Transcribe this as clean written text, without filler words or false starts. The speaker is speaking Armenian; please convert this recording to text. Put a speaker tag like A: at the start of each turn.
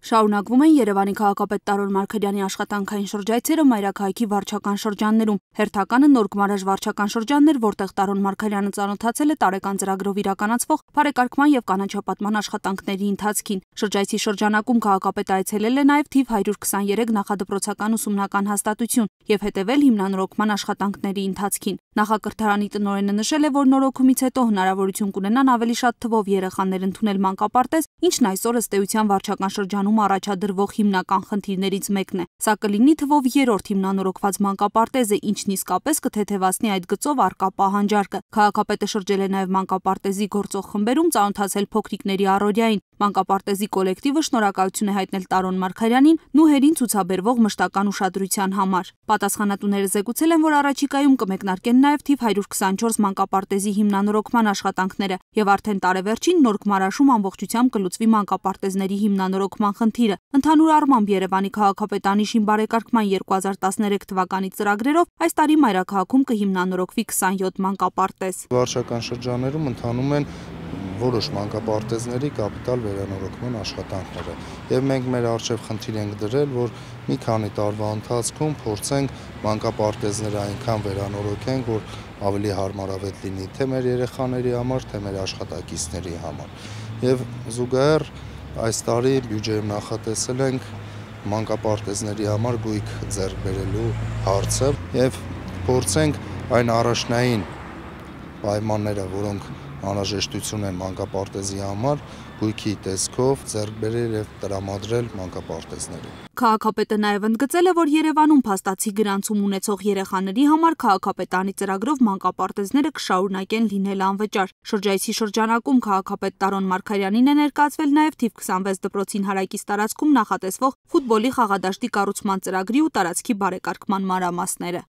A: Շարունակվում են Երևանի քաղաքապետ Տարոն Մարգարյանի աշխատանքային շրջայցերը մայրաքաղաքի վարչական շրջաններում։ Հերթականը Նոր Գմարաժ վարչական շրջանն էր, որտեղ Տարոն Մարգարյանը ծանոթացել է տարեկան ծրագրով իրականացվող բարեկարգման եւ կանաչապատման աշխատանքների ընթացքին։ Շրջայցի շրջանակում քաղաքապետը այցելել է նաեւ թիվ 123 նախադպրոցական ուսումնական հաստատություն եւ հետեւել հիմնանորոգման աշխատանքների ընթացքին։ Նախակրթարանի տնօրենը նշել է, որ նորոգումից հետո հնարավորություն կունենան ավելի շատ թվով երեխաներ ընդունել մանկապարտեզ, ինչն այսօր ըստ էության վարչական շրջանում առաջադրվող հիմնական խնդիրներից մեկն է։ Սա կլինի թվով երրորդ հիմնանորոգված մանկապարտեզը, ինչն իսկապես կթեթևացնի այդ գծով առկա պահանջարկը։ Քաղաքապետը շրջել է նաև մանկապարտեզի գործող խմբերում, ծանոթացել փոքրիկների առօրյային։ Մանկապարտեզի կոլեկտիվը շնորհակալություն է հայտնել Տարոն Մարգարյանին նուհերին ցուցաբերվող մշտական ուշադրության համար։ Պատասխանատուները զեկուցել են, որ առաջիկայում կմեկնարկեն նաև թիվ 124 մանկապարտեզի հիմնանորոգման աշխատանքները եւ արդեն տարեվերջին Նոր Գմարաշում ամբողջությամբ կլուծվի մանկապարտեզների հիմնանորոգման խնդիրը։ Ընդհանուր առմամբ Երևանի քաղաքապետանիշին բարեկարգման 2013 թվականի ծրագրերով այս տարի մայրաքաղաքում կհիմնանորոգվի 27 մանկապարտեզ։
B: Վարչական շրջաններում ընթանում են որոշ մանկապարտեզների կապիտալ վերանորոգման աշխատանքները եւ մենք մեր առջեւ խնդիր ենք դրել, որ մի քանի տարվա ընթացքում փորձենք մանկապարտեզները այնքան վերանորոգենք, որ ավելի հարմարավետ լինի թե մեր երեխաների համար, թե մեր աշխատակիցների համար։ Եվ զուգահեռ այս տարի բյուջեում նախատեսել ենք մանկապարտեզների համար գույք ձեռք բերելու հարցը եւ փորձենք այն առաջնային պայմանները, որոնք անհրաժեշտություն են մանկապարտեզի համար, գույքի տեսքով ձեռք բերել եւ տրամադրել մանկապարտեզներին։
A: Քաղաքապետը նաև ընդգծել է, որ Երևանում փաստացի գրանցում ունեցող երեխաների համար քաղաքապետարանի ծրագրով մանկապարտեզները կշարունակեն լինել անվճար։ Շրջայցի շրջանակում քաղաքապետ Տարոն Մարգարյանին է ներկայացվել նաև թիվ 26 դպրոցին հարակից տարածքում նախատեսվող ֆուտբոլի խաղադաշտի կառուցման ծրագրի ու տարածքի բարեկարգման մանրամասները։